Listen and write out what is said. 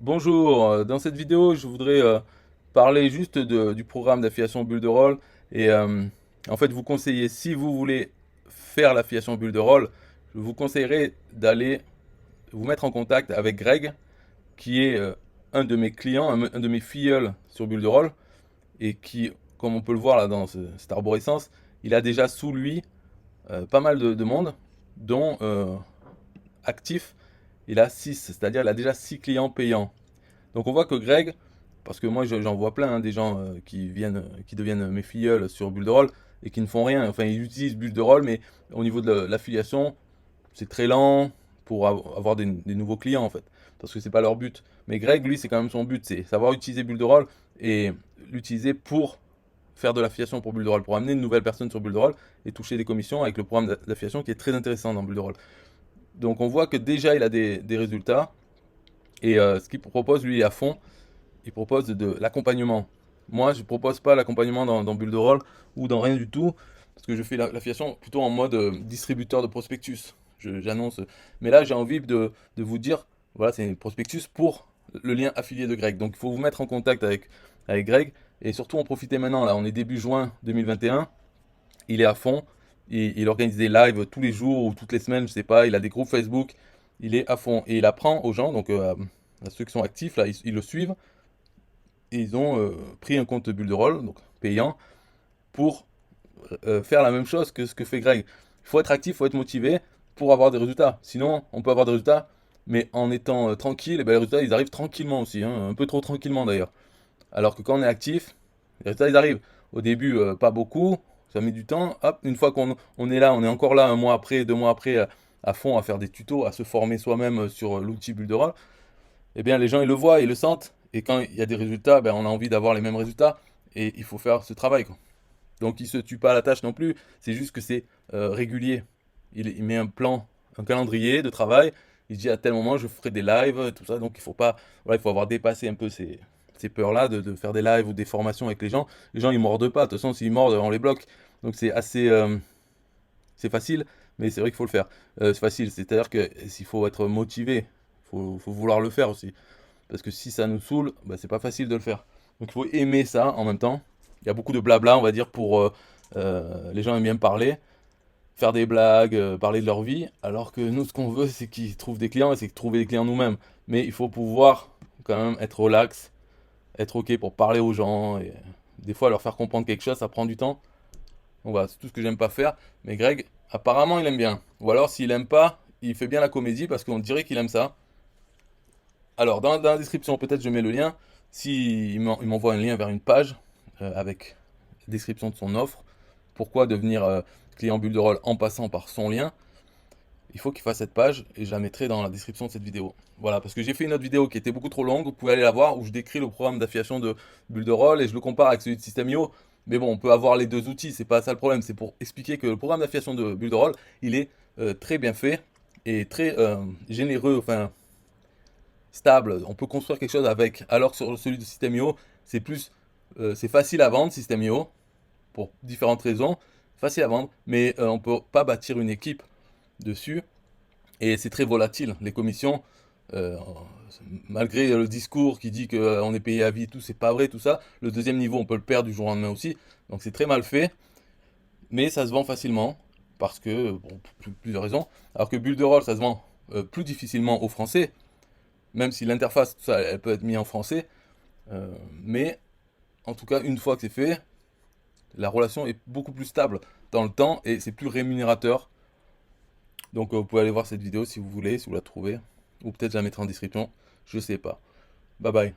Bonjour, dans cette vidéo, je voudrais parler juste du programme d'affiliation Bulle de Rôle et en fait vous conseiller, si vous voulez faire l'affiliation Bulle de Rôle, je vous conseillerais d'aller vous mettre en contact avec Greg, qui est un de mes clients, un de mes filleuls sur Bulle de Rôle et qui, comme on peut le voir là dans cette arborescence, il a déjà sous lui pas mal de monde, dont actif, il a 6, c'est-à-dire il a déjà 6 clients payants. Donc on voit que Greg, parce que moi j'en vois plein, hein, des gens qui deviennent mes filleuls sur Bulle de Rôle et qui ne font rien. Enfin, ils utilisent Bulle de Rôle, mais au niveau de l'affiliation, c'est très lent pour avoir des nouveaux clients en fait, parce que c'est pas leur but. Mais Greg, lui, c'est quand même son but, c'est savoir utiliser Bulle de Rôle et l'utiliser pour faire de l'affiliation pour Bulle de Rôle, pour amener une nouvelle personne sur Bulle de Rôle et toucher des commissions avec le programme d'affiliation qui est très intéressant dans Bulle de Rôle. Donc on voit que déjà il a des résultats et ce qu'il propose lui à fond, il propose de l'accompagnement. Moi, je propose pas l'accompagnement dans Bulle de Rôle ou dans rien du tout, parce que je fais l'affiliation plutôt en mode distributeur de prospectus. J'annonce. Mais là, j'ai envie de vous dire, voilà, c'est un prospectus pour le lien affilié de Greg. Donc, il faut vous mettre en contact avec Greg et surtout en profiter maintenant. Là, on est début juin 2021. Il est à fond. Il organise des lives tous les jours ou toutes les semaines, je sais pas. Il a des groupes Facebook. Il est à fond et il apprend aux gens, donc à ceux qui sont actifs là, ils le suivent et ils ont pris un compte Bulle de Rôle, donc payant, pour faire la même chose que ce que fait Greg. Il faut être actif, il faut être motivé pour avoir des résultats. Sinon, on peut avoir des résultats, mais en étant tranquille, et ben, les résultats, ils arrivent tranquillement aussi, hein, un peu trop tranquillement d'ailleurs. Alors que quand on est actif, les résultats, ils arrivent. Au début, pas beaucoup, ça met du temps. Hop, une fois qu'on est là, on est encore là un mois après, 2 mois après, à fond, à faire des tutos, à se former soi-même sur l'outil Bulle de Rôle, eh bien les gens ils le voient, ils le sentent, et quand il y a des résultats, ben, on a envie d'avoir les mêmes résultats, et il faut faire ce travail, quoi. Donc il se tue pas à la tâche non plus, c'est juste que c'est régulier. Il met un plan, un calendrier de travail, il dit à tel moment je ferai des lives, tout ça, donc il faut pas, voilà, il faut avoir dépassé un peu ces peurs-là de faire des lives ou des formations avec les gens ils mordent pas, de toute façon s'ils mordent on les bloque, donc c'est assez, c'est facile, mais c'est vrai qu'il faut le faire. C'est facile, c'est-à-dire que s'il faut être motivé, faut vouloir le faire aussi. Parce que si ça nous saoule, bah, c'est pas facile de le faire. Donc il faut aimer ça en même temps. Il y a beaucoup de blabla, on va dire, pour les gens aiment bien parler, faire des blagues, parler de leur vie, alors que nous, ce qu'on veut, c'est qu'ils trouvent des clients et c'est trouver des clients nous-mêmes. Mais il faut pouvoir quand même être relax, être ok pour parler aux gens et des fois leur faire comprendre quelque chose, ça prend du temps. Donc voilà, c'est tout ce que j'aime pas faire. Mais Greg, apparemment, il aime bien. Ou alors, s'il aime pas, il fait bien la comédie parce qu'on dirait qu'il aime ça. Alors, dans la description, peut-être je mets le lien. Si il m'envoie un lien vers une page avec description de son offre, pourquoi devenir client bulle de rôle en passant par son lien, il faut qu'il fasse cette page et je la mettrai dans la description de cette vidéo. Voilà, parce que j'ai fait une autre vidéo qui était beaucoup trop longue, vous pouvez aller la voir, où je décris le programme d'affiliation de bulle de rôle et je le compare avec celui de System.io. Mais bon, on peut avoir les deux outils, c'est pas ça le problème, c'est pour expliquer que le programme d'affiliation de bulle de rôle, il est très bien fait et très généreux, enfin stable, on peut construire quelque chose avec. Alors que sur celui de System.io, c'est plus, c'est facile à vendre System.io pour différentes raisons, facile à vendre, mais on peut pas bâtir une équipe dessus et c'est très volatile. Les commissions, euh, malgré le discours qui dit qu'on est payé à vie, tout, c'est pas vrai, tout ça. Le deuxième niveau, on peut le perdre du jour au lendemain aussi, donc c'est très mal fait, mais ça se vend facilement parce que, bon, pour plusieurs raisons. Alors que Bulle de Rôle, ça se vend plus difficilement aux Français, même si l'interface, tout ça, elle peut être mise en français. Mais en tout cas, une fois que c'est fait, la relation est beaucoup plus stable dans le temps et c'est plus rémunérateur. Donc vous pouvez aller voir cette vidéo si vous voulez, si vous la trouvez. Ou peut-être je la mettrai en description, je sais pas. Bye bye.